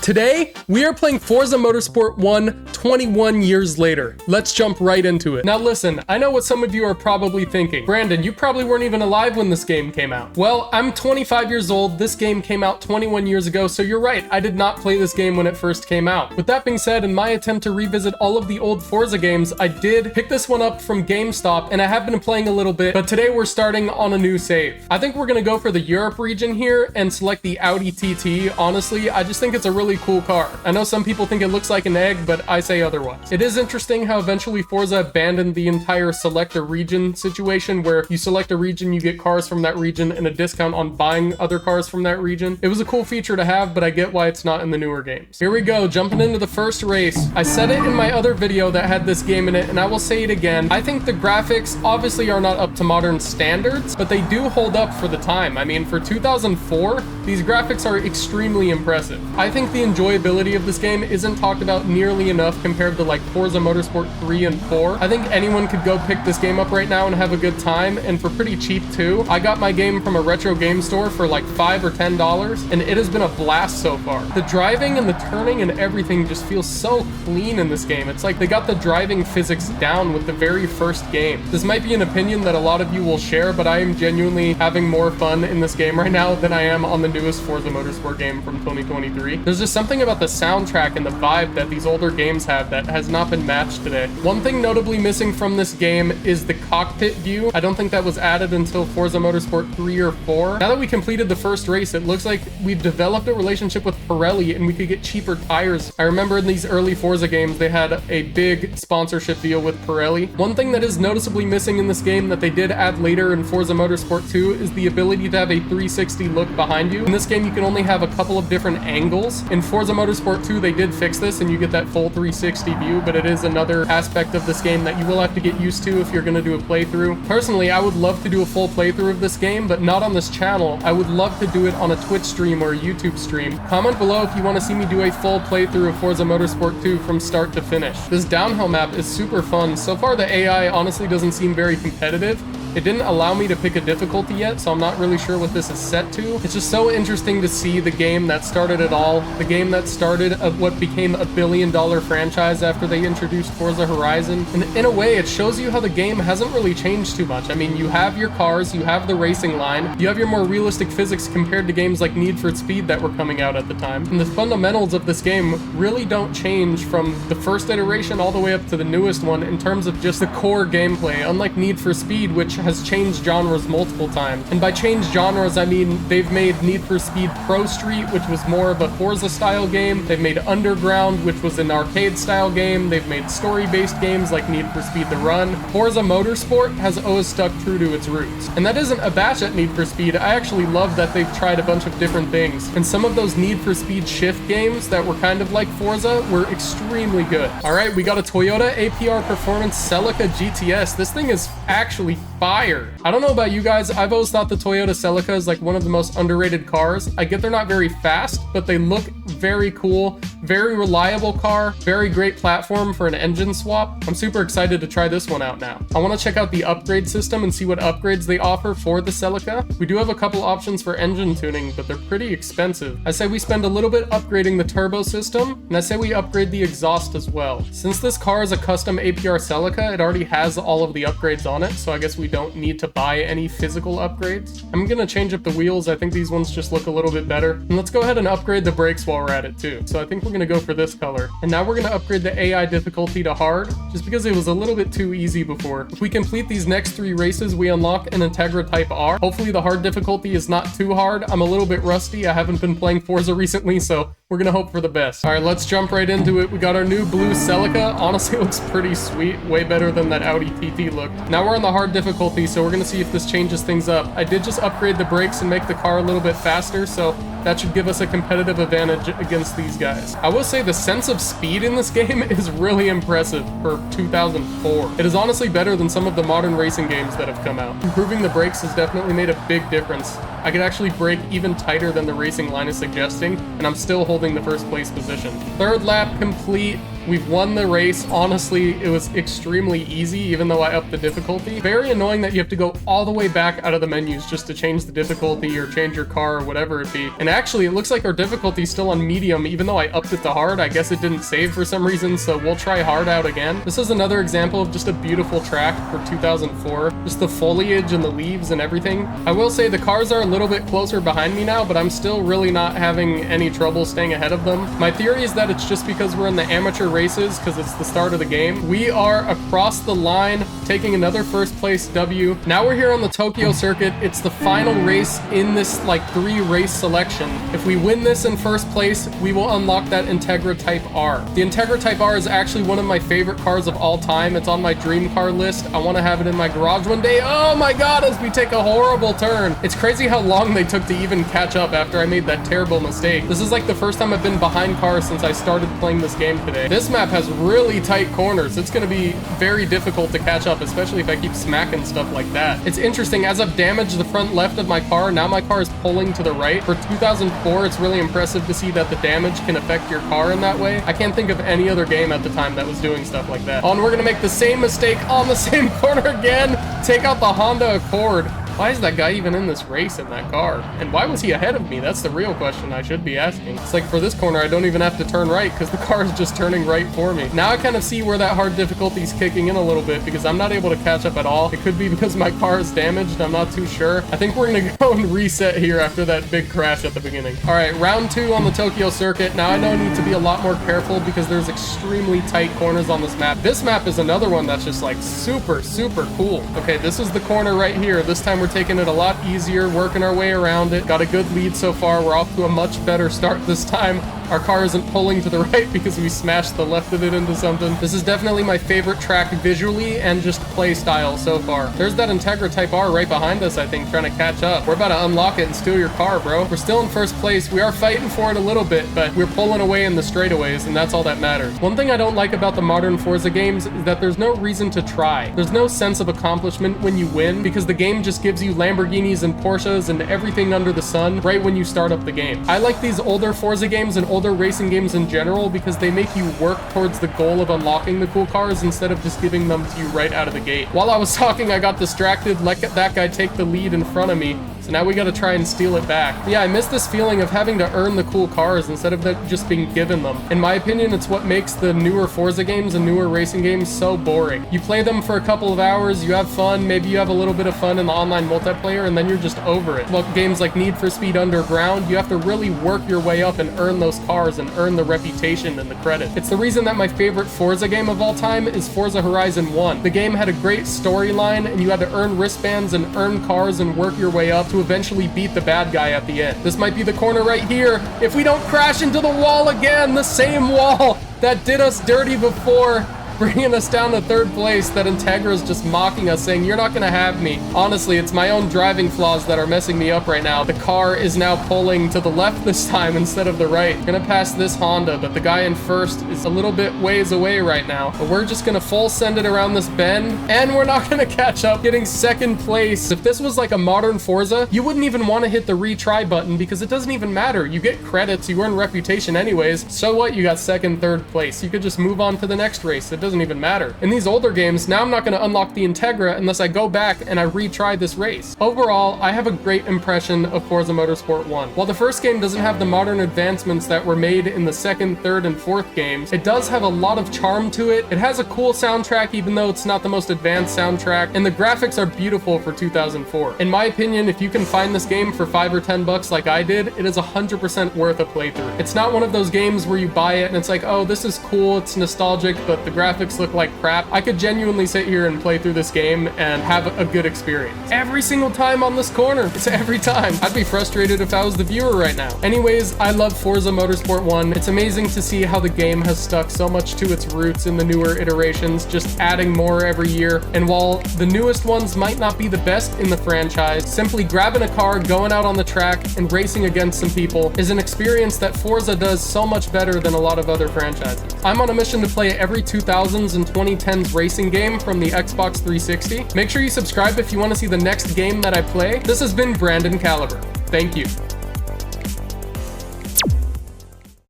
Today, we are playing Forza Motorsport 1 21 years later. Let's jump right into it. Now listen, I know what some of you are probably thinking. Brandon, you probably weren't even alive when this game came out. Well, I'm 25 years old. This game came out 21 years ago, so you're right. I did not play this game when it first came out. With that being said, in my attempt to revisit all of the old Forza games, I did pick this one up from GameStop, and I have been playing a little bit, but today we're starting on a new save. I think we're gonna go for the Europe region here and select the Audi TT. Honestly, I just think it's a really cool car. I know some people think it looks like an egg, but I say otherwise. It is interesting how eventually Forza abandoned the entire select a region situation where you select a region, you get cars from that region and a discount on buying other cars from that region. It was a cool feature to have, but I get why it's not in the newer games. Here we go, jumping into the first race. I said it in my other video that had this game in it, and I will say it again. I think the graphics obviously are not up to modern standards, but they do hold up for the time. I mean, for 2004, these graphics are extremely impressive. I think the enjoyability of this game isn't talked about nearly enough compared to like Forza Motorsport 3 and 4. I think anyone could go pick this game up right now and have a good time, and for pretty cheap too. I got my game from a retro game store for like $5 or $10, and it has been a blast so far. The driving and the turning and everything just feels so clean in this game. It's like they got the driving physics down with the very first game. This might be an opinion that a lot of you will share, but I am genuinely having more fun in this game right now than I am on the newest Forza Motorsport game from 2023. There's just something about the soundtrack and the vibe that these older games have that has not been matched today. One thing notably missing from this game is the cockpit view. I don't think that was added until Forza Motorsport 3 or 4. Now that we completed the first race, it looks like we've developed a relationship with Pirelli and we could get cheaper tires. I remember in these early Forza games, they had a big sponsorship deal with Pirelli. One thing that is noticeably missing in this game that they did add later in Forza Motorsport 2 is the ability to have a 360 look behind you. In this game, you can only have a couple of different angles. In Forza Motorsport 2, they did fix this and you get that full 360 view, but it is another aspect of this game that you will have to get used to if you're going to do a playthrough. Personally, I would love to do a full playthrough of this game, but not on this channel. I would love to do it on a Twitch stream or a YouTube stream. Comment below if you want to see me do a full playthrough of Forza Motorsport 2 from start to finish. This downhill map is super fun. So far, the AI honestly doesn't seem very competitive. It didn't allow me to pick a difficulty yet, so I'm not really sure what this is set to. It's just so interesting to see the game that started it all, the game that started what became a billion-dollar franchise after they introduced Forza Horizon. And in a way, it shows you how the game hasn't really changed too much. I mean, you have your cars, you have the racing line, you have your more realistic physics compared to games like Need for Speed that were coming out at the time. And the fundamentals of this game really don't change from the first iteration all the way up to the newest one in terms of just the core gameplay, unlike Need for Speed, which has changed genres multiple times. And by changed genres, I mean they've made Need for Speed Pro Street, which was more of a Forza style game. They've made Underground, which was an arcade style game. They've made story-based games like Need for Speed The Run. Forza Motorsport has always stuck true to its roots. And that isn't a bash at Need for Speed. I actually love that they've tried a bunch of different things. And some of those Need for Speed Shift games that were kind of like Forza were extremely good. All right, we got a Toyota APR Performance Celica GTS. This thing is actually fire. I don't know about you guys, I've always thought the Toyota Celica is like one of the most underrated cars. I get they're not very fast, but they look very cool, very reliable car, very great platform for an engine swap. I'm super excited to try this one out now. I want to check out the upgrade system and see what upgrades they offer for the Celica. We do have a couple options for engine tuning, but they're pretty expensive. I say we spend a little bit upgrading the turbo system, and I say we upgrade the exhaust as well. Since this car is a custom APR Celica, it already has all of the upgrades on it, so I guess we don't need to buy any physical upgrades. I'm gonna change up the wheels. I think these ones just look a little bit better. And let's go ahead and upgrade the brakes while we're at it too. So I think we're gonna go for this color. And now we're gonna upgrade the AI difficulty to hard, just because it was a little bit too easy before. If we complete these next 3 races, we unlock an Integra Type R. Hopefully the hard difficulty is not too hard. I'm a little bit rusty. I haven't been playing Forza recently, so we're gonna hope for the best. All right, let's jump right into it. We got our new blue Celica. Honestly, it looks pretty sweet. Way better than that Audi TT look. Now we're on the hard difficulty, so we're gonna see if this changes things up. I did just upgrade the brakes and make the car a little bit faster, so that should give us a competitive advantage against these guys. I will say the sense of speed in this game is really impressive for 2004. It is honestly better than some of the modern racing games that have come out. Improving the brakes has definitely made a big difference. I could actually brake even tighter than the racing line is suggesting, and I'm still holding the first place position. Third lap complete. We've won the race. Honestly, it was extremely easy, even though I upped the difficulty. Very annoying that you have to go all the way back out of the menus just to change the difficulty or change your car or whatever it be. And actually, it looks like our difficulty is still on medium, even though I upped it to hard. I guess it didn't save for some reason, so we'll try hard out again. This is another example of just a beautiful track for 2004. Just the foliage and the leaves and everything. I will say the cars are a little bit closer behind me now, but I'm still really not having any trouble staying ahead of them. My theory is that it's just because we're in the amateur races, because it's the start of the game. We are across the line, taking another first place W. Now we're here on the Tokyo circuit. It's the final race in this like 3-race selection. If we win this in first place, we will unlock that Integra Type R. The Integra Type R is actually one of my favorite cars of all time. It's on my dream car list. I want to have it in my garage one day. Oh my god, as we take a horrible turn. It's crazy how long they took to even catch up after I made that terrible mistake. This is like the first time I've been behind cars since I started playing this game today. This map has really tight corners. It's going to be very difficult to catch up, especially if I keep smacking stuff like that. It's interesting, as I've damaged the front left of my car, now my car is pulling to the right. For 2004, it's really impressive to see that the damage can affect your car in that way. I can't think of any other game at the time that was doing stuff like that. Oh, and we're going to make the same mistake on the same corner again. Take out the Honda Accord. Why is that guy even in this race in that car? And why was he ahead of me? That's the real question I should be asking. It's like for this corner, I don't even have to turn right because the car is just turning right for me. Now I kind of see where that hard difficulty is kicking in a little bit because I'm not able to catch up at all. It could be because my car is damaged. I'm not too sure. I think we're going to go and reset here after that big crash at the beginning. All right, round 2 on the Tokyo circuit. Now I know I need to be a lot more careful because there's extremely tight corners on this map. This map is another one that's just like super, super cool. Okay, this is the corner right here. This time we're taking it a lot easier, working our way around it. Got a good lead so far. We're off to a much better start this time. Our car isn't pulling to the right because we smashed the left of it into something. This is definitely my favorite track visually and just play style so far. There's that Integra Type R right behind us, I think, trying to catch up. We're about to unlock it and steal your car, bro. We're still in first place. We are fighting for it a little bit, but we're pulling away in the straightaways, and that's all that matters. One thing I don't like about the modern Forza games is that there's no reason to try. There's no sense of accomplishment when you win because the game just gives you Lamborghinis and Porsches and everything under the sun right when you start up the game. I like these older Forza games and older racing games in general because they make you work towards the goal of unlocking the cool cars instead of just giving them to you right out of the gate. While I was talking, I got distracted, let that guy take the lead in front of me. So now we gotta try and steal it back. Yeah, I miss this feeling of having to earn the cool cars instead of just being given them. In my opinion, it's what makes the newer Forza games and newer racing games so boring. You play them for a couple of hours, you have fun, maybe you have a little bit of fun in the online multiplayer, and then you're just over it. Well, games like Need for Speed Underground, you have to really work your way up and earn those cars and earn the reputation and the credit. It's the reason that my favorite Forza game of all time is Forza Horizon 1. The game had a great storyline, and you had to earn wristbands and earn cars and work your way up to eventually beat the bad guy at the end. This might be the corner right here. If we don't crash into the wall again, the same wall that did us dirty before, bringing us down to third place, that Integra is just mocking us, saying, you're not gonna have me. Honestly, it's my own driving flaws that are messing me up right now. The car is now pulling to the left this time instead of the right. Gonna pass this Honda, but the guy in first is a little bit ways away right now. But we're just gonna full send it around this bend, and we're not gonna catch up, getting second place. If this was like a modern Forza, you wouldn't even want to hit the retry button because it doesn't even matter. You get credits, you earn reputation anyways. So what? You got second, third place. You could just move on to the next race. It doesn't even matter. In these older games, now I'm not going to unlock the Integra unless I go back and I retry this race. Overall, I have a great impression of Forza Motorsport 1. While the first game doesn't have the modern advancements that were made in the second, third, and fourth games, it does have a lot of charm to it. It has a cool soundtrack even though it's not the most advanced soundtrack, and the graphics are beautiful for 2004. In my opinion, if you can find this game for $5 or $10 like I did, it is 100% worth a playthrough. It's not one of those games where you buy it and it's like, oh, this is cool, it's nostalgic, but the graphics look like crap. I could genuinely sit here and play through this game and have a good experience. Every single time on this corner. It's every time. I'd be frustrated if I was the viewer right now. Anyways, I love Forza Motorsport 1. It's amazing to see how the game has stuck so much to its roots in the newer iterations, just adding more every year. And while the newest ones might not be the best in the franchise, simply grabbing a car, going out on the track, and racing against some people is an experience that Forza does so much better than a lot of other franchises. I'm on a mission to play every 2000s and 2010s racing game from the Xbox 360. Make sure you subscribe if you want to see the next game that I play. This has been Brandon Caliber. Thank you.